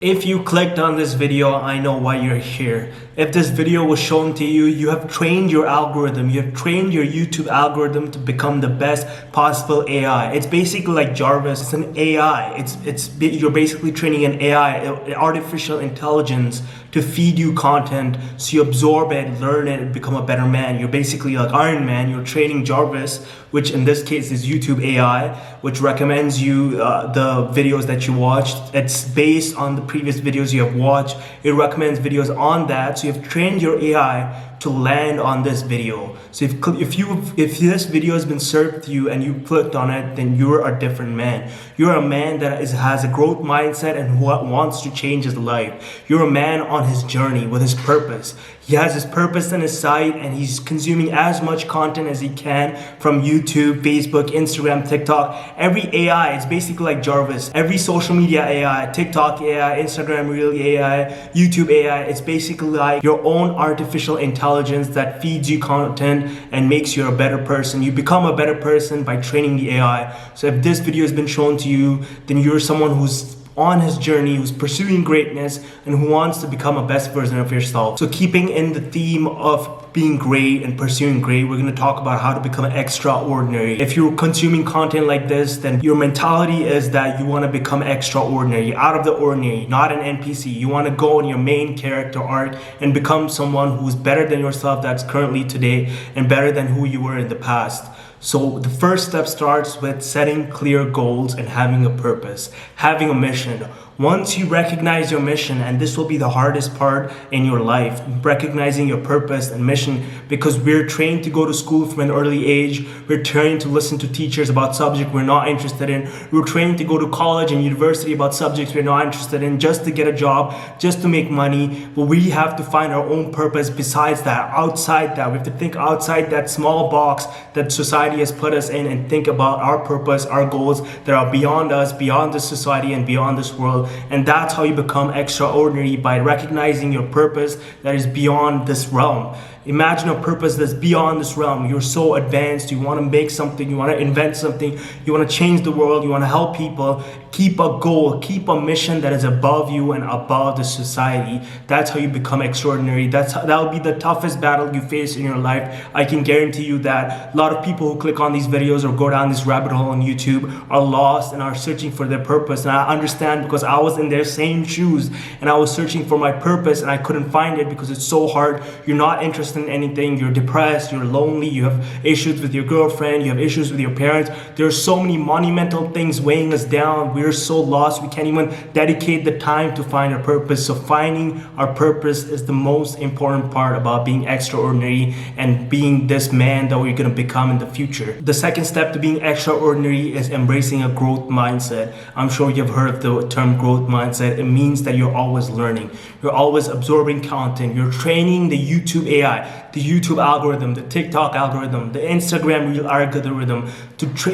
If you clicked on this video, I know why you're here. If this video was shown to you, you have trained your algorithm, you have trained your YouTube algorithm to become the best possible AI. It's basically like Jarvis, it's an AI. You're basically training an AI, artificial intelligence, to feed you content so you absorb it, learn it, and become a better man. You're basically like Iron Man, you're training Jarvis, which in this case is YouTube AI, which recommends you the videos that you watched. It's based on the previous videos you have watched. It recommends videos on that, so you've trained your AI to land on this video. So if this video has been served to you and you clicked on it, then you're a different man. You're a man that has a growth mindset and who wants to change his life. You're a man on his journey with his purpose. He has his purpose in his sight and he's consuming as much content as he can from YouTube, Facebook, Instagram, TikTok. Every AI is basically like Jarvis. Every social media AI, TikTok AI, Instagram Reel AI, YouTube AI, it's basically like your own artificial intelligence that feeds you content and makes you a better person. You become a better person by training the AI. So if this video has been shown to you, then you're someone who's on his journey, who's pursuing greatness and who wants to become a best version of yourself. So keeping in the theme of being great and pursuing great, we're going to talk about how to become extraordinary. If you're consuming content like this, then your mentality is that you want to become extraordinary, out of the ordinary, not an NPC. You want to go on your main character arc and become someone who's better than yourself that's currently today and better than who you were in the past. So the first step starts with setting clear goals and having a purpose, having a mission. Once you recognize your mission, and this will be the hardest part in your life, recognizing your purpose and mission, because we're trained to go to school from an early age. We're trained to listen to teachers about subjects we're not interested in. We're trained to go to college and university about subjects we're not interested in just to get a job, just to make money. But we have to find our own purpose besides that, outside that. We have to think outside that small box that society has put us in and think about our purpose, our goals that are beyond us, beyond this society and beyond this world. And that's how you become extraordinary, by recognizing your purpose that is beyond this realm. Imagine a purpose that's beyond this realm. You're so advanced, you want to make something, you want to invent something, you want to change the world, you want to help people. Keep a goal, keep a mission that is above you and above the society. That's how you become extraordinary. That'll be the toughest battle you face in your life. I can guarantee you that a lot of people who click on these videos or go down this rabbit hole on YouTube are lost and are searching for their purpose. And I understand, because I was in their same shoes and I was searching for my purpose and I couldn't find it because it's so hard. You're not interested in anything, you're depressed, you're lonely, you have issues with your girlfriend, you have issues with your parents. There are so many monumental things weighing us down. We're so lost, we can't even dedicate the time to find our purpose. So finding our purpose is the most important part about being extraordinary and being this man that we're going to become in the future. The second step to being extraordinary is embracing a growth mindset. I'm sure you've heard of the term growth mindset. It means that you're always learning, you're always absorbing content, you're training the YouTube AI, the YouTube algorithm, the TikTok algorithm, the Instagram Reel algorithm.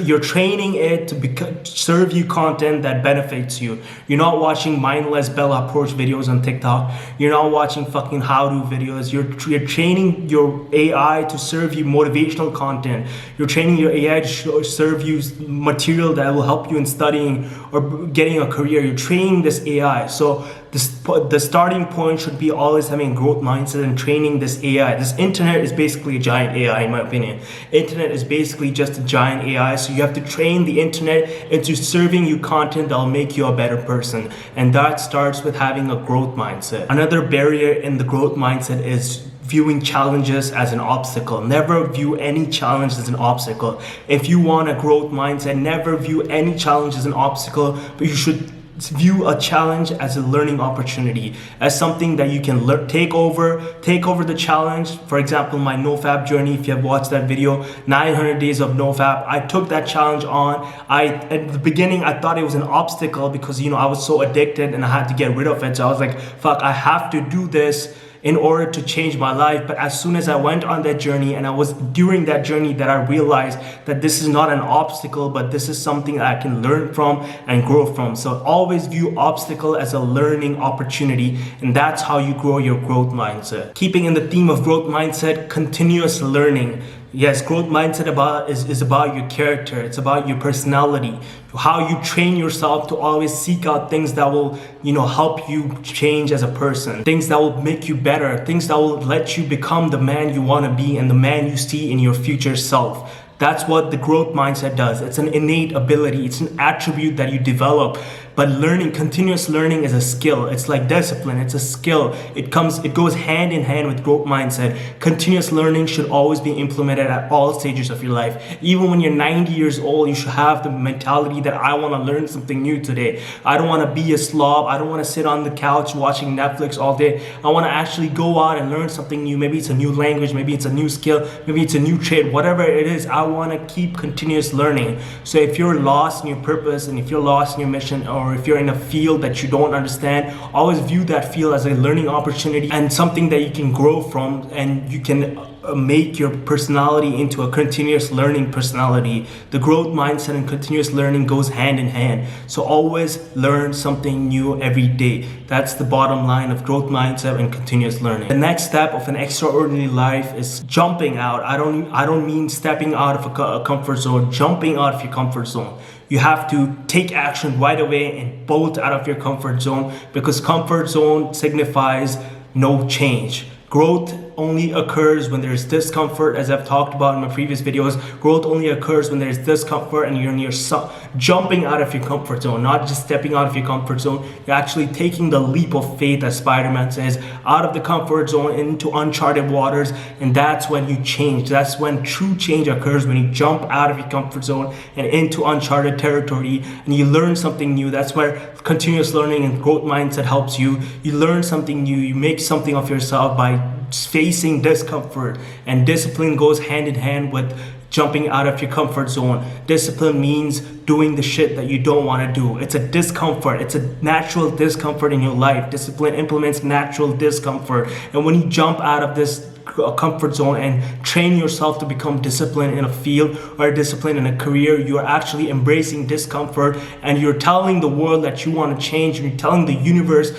You're training it to serve you content that benefits you. You're not watching mindless Bella approach videos on TikTok. You're not watching fucking how-to videos. You're training your AI to serve you motivational content. You're training your AI to serve you material that will help you in studying or getting a career. You're training this AI. So the starting point should be always having a growth mindset and training this AI. This internet is basically a giant AI, in my opinion. Internet is basically just a giant AI. So you have to train the internet into serving you content that will make you a better person. And that starts with having a growth mindset. Another barrier in the growth mindset is viewing challenges as an obstacle. Never view any challenge as an obstacle. If you want a growth mindset, never view any challenge as an obstacle, but you should view a challenge as a learning opportunity, as something that you can take over the challenge. For example, my NoFap journey, if you have watched that video, 900 days of NoFap, I took that challenge on. At the beginning, I thought it was an obstacle because, I was so addicted and I had to get rid of it. So I was like, fuck, I have to do this in order to change my life. But as soon as I went on that journey, and I was during that journey that I realized that this is not an obstacle, but this is something that I can learn from and grow from. So always view obstacle as a learning opportunity, and that's how you grow your growth mindset. Keeping in the theme of growth mindset, continuous learning. Yes, growth mindset is about your character. It's about your personality, how you train yourself to always seek out things that will, help you change as a person, things that will make you better, things that will let you become the man you want to be and the man you see in your future self. That's what the growth mindset does. It's an innate ability. It's an attribute that you develop. But continuous learning is a skill. It's like discipline. It's a skill. It goes hand in hand with growth mindset. Continuous learning should always be implemented at all stages of your life. Even when you're 90 years old, you should have the mentality that I want to learn something new today. I don't want to be a slob. I don't want to sit on the couch watching Netflix all day. I want to actually go out and learn something new. Maybe it's a new language. Maybe it's a new skill. Maybe it's a new trade. Whatever it is, I want to keep continuous learning. So if you're lost in your purpose and if you're lost in your mission, or if you're in a field that you don't understand, always view that field as a learning opportunity and something that you can grow from, and you can make your personality into a continuous learning personality. The growth mindset and continuous learning goes hand in hand. So always learn something new every day. That's the bottom line of growth mindset and continuous learning. The next step of an extraordinary life is jumping out. I don't mean stepping out of a comfort zone, jumping out of your comfort zone. You have to take action right away and bolt out of your comfort zone, because comfort zone signifies no change. Growth only occurs when there's discomfort, as I've talked about in my previous videos. Growth only occurs when there's discomfort and you're jumping out of your comfort zone, not just stepping out of your comfort zone. You're actually taking the leap of faith, as Spider-Man says, out of the comfort zone into uncharted waters, and that's when you change. That's when true change occurs, when you jump out of your comfort zone and into uncharted territory and you learn something new. That's where continuous learning and growth mindset helps you. You learn something new, you make something of yourself by facing discomfort, and discipline goes hand in hand with jumping out of your comfort zone. Discipline means doing the shit that you don't want to do. It's a discomfort. It's a natural discomfort in your life. Discipline implements natural discomfort. And when you jump out of this comfort zone and train yourself to become disciplined in a field or disciplined in a career, you're actually embracing discomfort and you're telling the world that you want to change. And you're telling the universe,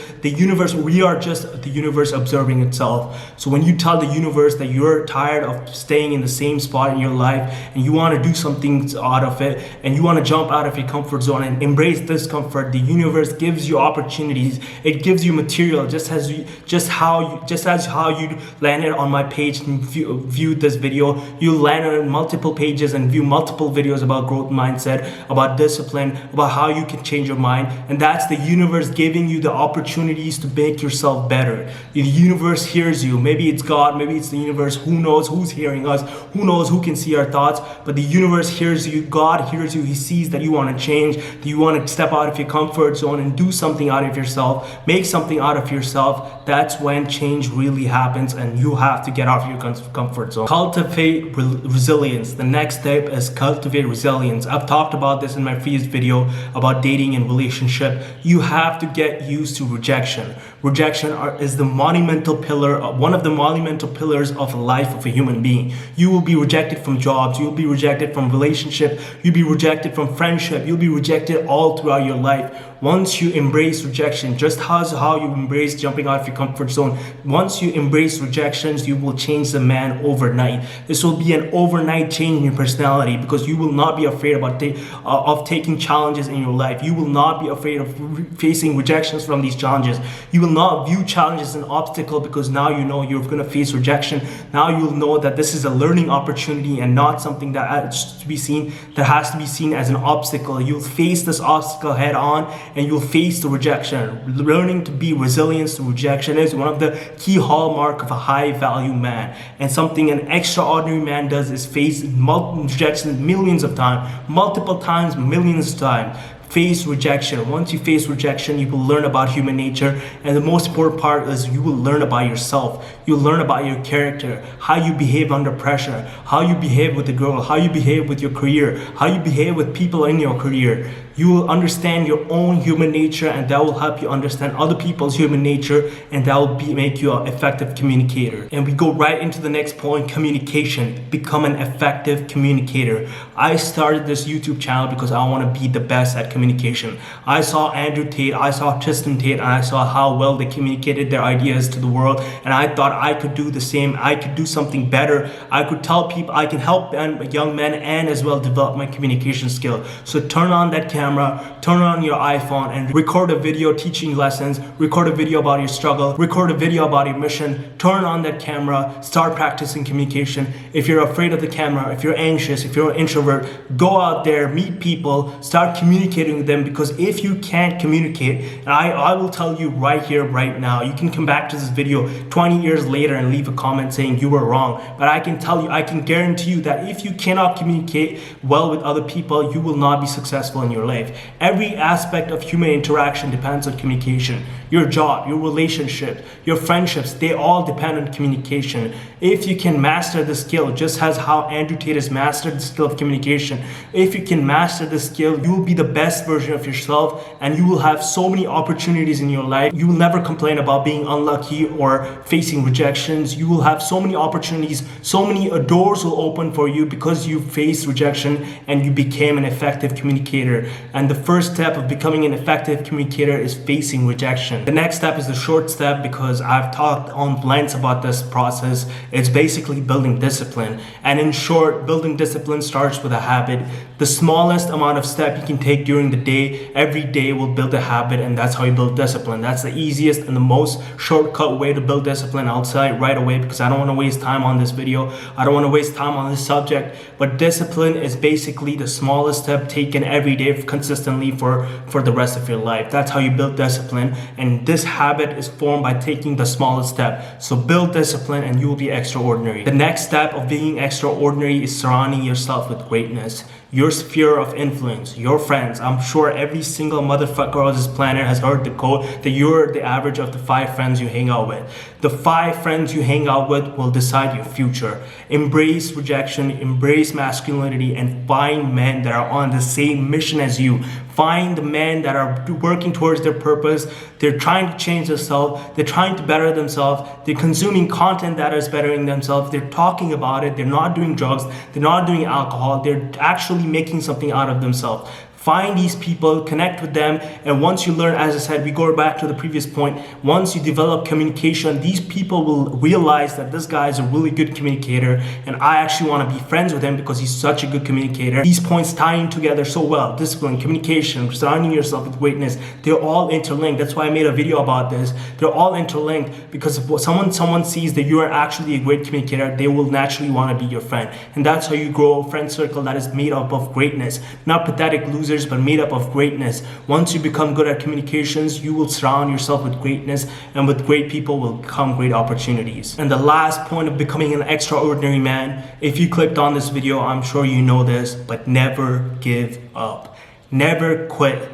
we are just the universe observing itself. So when you tell the universe that you're tired of staying in the same spot in your life and you want to do something out of it and you want to jump out of your comfort zone and embrace discomfort, the universe gives you opportunities. It gives you material, just as how you landed on my page and viewed this video. You land on multiple pages and view multiple videos about growth mindset, about discipline, about how you can change your mind. And that's the universe giving you the opportunities to make yourself better. The universe hears you. Maybe it's God, maybe it's the universe. Who knows who's hearing us? Who knows who can see our thoughts? But the universe hears you. God hears you. He sees that you want to change, that you want to step out of your comfort zone and do something out of yourself, make something out of yourself. That's when change really happens, and you have to get out of your comfort zone. Cultivate resilience. The next step is cultivate resilience. I've talked about this in my previous video about dating and relationship. You have to get used to rejection. Rejection is the monumental pillar, one of the monumental pillars of the life of a human being. You will be rejected from jobs. You'll be rejected from relationship. You'll be rejected from friendship. You'll be rejected all throughout your life. Once you embrace rejection, just how you embrace jumping out of your comfort zone, once you embrace rejections, you will change the man overnight. This will be an overnight change in your personality, because you will not be afraid of taking challenges in your life. You will not be afraid of facing rejections from these challenges. You will not view challenges as an obstacle, because now you know you're going to face rejection. Now you'll know that this is a learning opportunity and not something that has to be seen as an obstacle. You'll face this obstacle head on and you'll face the rejection. Learning to be resilient to rejection is one of the key hallmark of a high value man. And something an extraordinary man does is face rejection millions of times, multiple times, millions of times. Face rejection. Once you face rejection, you will learn about human nature, and the most important part is you will learn about yourself. You'll learn about your character, how you behave under pressure, how you behave with the girl, how you behave with your career, how you behave with people in your career. You will understand your own human nature, and that will help you understand other people's human nature, and that will make you an effective communicator. And we go right into the next point, communication. Become an effective communicator. I started this YouTube channel because I want to be the best at communication. I saw Andrew Tate, I saw Tristan Tate, and I saw how well they communicated their ideas to the world, and I thought I could do the same. I could do something better. I could tell people, I can help young men and as well develop my communication skill. So turn on that camera, turn on your iPhone, and record a video teaching lessons, record a video about your struggle, record a video about your mission, turn on that camera, start practicing communication. If you're afraid of the camera, if you're anxious, if you're an introvert, go out there, meet people, start communicating with them, because if you can't communicate, and I will tell you right here, right now, you can come back to this video 20 years later and leave a comment saying you were wrong, but I can tell you, I can guarantee you that if you cannot communicate well with other people, you will not be successful in your life. Every aspect of human interaction depends on communication. Your job, your relationship, your friendships, they all depend on communication. If you can master the skill, just as how Andrew Tate has mastered the skill of communication, if you can master the skill, you will be the best version of yourself, and you will have so many opportunities in your life. You will never complain about being unlucky or facing rejections. You will have so many opportunities, so many doors will open for you because you faced rejection and you became an effective communicator. And the first step of becoming an effective communicator is facing rejection. The next step is the short step, because I've talked on length about this process. It's basically building discipline. And in short, building discipline starts with a habit. The smallest amount of step you can take during the day, every day, will build a habit, and that's how you build discipline. That's the easiest and the most shortcut way to build discipline. I'll tell it right away because I don't want to waste time on this video. I don't want to waste time on this subject. But discipline is basically the smallest step taken every day consistently for the rest of your life. That's how you build discipline. And this habit is formed by taking the smallest step. So build discipline and you will be extraordinary. The next step of being extraordinary is surrounding yourself with greatness. Your sphere of influence, your friends. I'm sure every single motherfucker on this planet has heard the quote that you're the average of the 5 friends you hang out with. The 5 friends you hang out with will decide your future. Embrace rejection, embrace masculinity, and find men that are on the same mission as you. Find the men that are working towards their purpose. They're trying to change themselves. They're trying to better themselves. They're consuming content that is bettering themselves. They're talking about it. They're not doing drugs. They're not doing alcohol. They're actually making something out of themselves. Find these people, connect with them, and once you learn, as I said, we go back to the previous point, once you develop communication, these people will realize that this guy is a really good communicator, and I actually want to be friends with him because he's such a good communicator. These points tying together so well: discipline, communication, surrounding yourself with greatness. They're all interlinked. That's why I made a video about this. They're all interlinked, because if someone sees that you are actually a great communicator, they will naturally want to be your friend. And that's how you grow a friend circle that is made up of greatness, not pathetic losers, but made up of greatness. Once you become good at communications, you will surround yourself with greatness, and with great people will come great opportunities. And the last point of becoming an extraordinary man, if you clicked on this video, I'm sure you know this, but never give up. Never quit.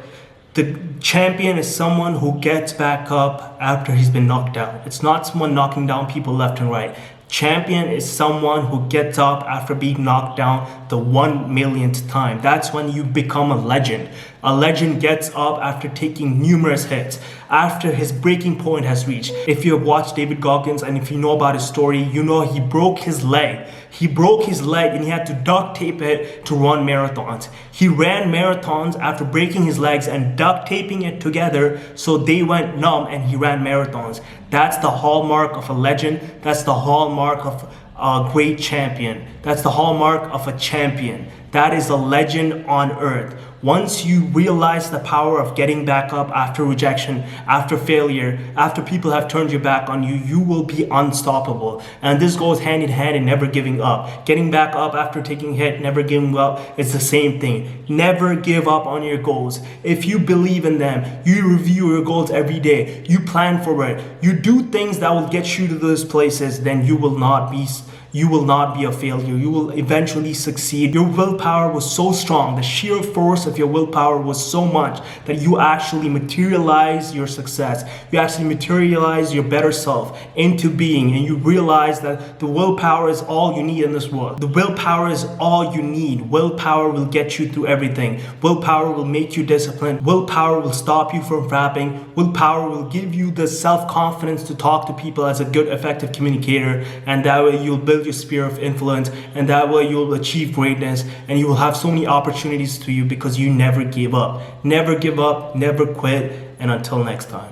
The champion is someone who gets back up after he's been knocked down. It's not someone knocking down people left and right. Champion is someone who gets up after being knocked down the 1 millionth time. That's when you become a legend. A legend gets up after taking numerous hits, after his breaking point has reached. If you have watched David Goggins and if you know about his story, you know he broke his leg. He broke his leg and he had to duct tape it to run marathons. He ran marathons after breaking his legs and duct taping it together so they went numb, and he ran marathons. That's the hallmark of a legend. That's the hallmark of a great champion. That's the hallmark of a champion. That is a legend on earth. Once you realize the power of getting back up after rejection, after failure, after people have turned your back on you, you will be unstoppable. And this goes hand in hand in never giving up. Getting back up after taking hit, never giving up, it's the same thing. Never give up on your goals. If you believe in them, you review your goals every day, you plan for it, you do things that will get you to those places, then you will not be you will not be a failure. You will eventually succeed. Your willpower was so strong. The sheer force of your willpower was so much that you actually materialize your success. You actually materialize your better self into being, and you realize that the willpower is all you need in this world. The willpower is all you need. Willpower will get you through everything. Willpower will make you disciplined. Willpower will stop you from frapping. Willpower will give you the self-confidence to talk to people as a good, effective communicator, and that way you'll build your sphere of influence, and that way you'll achieve greatness, and you will have so many opportunities to you because you never gave up. Never give up, never quit, and until next time.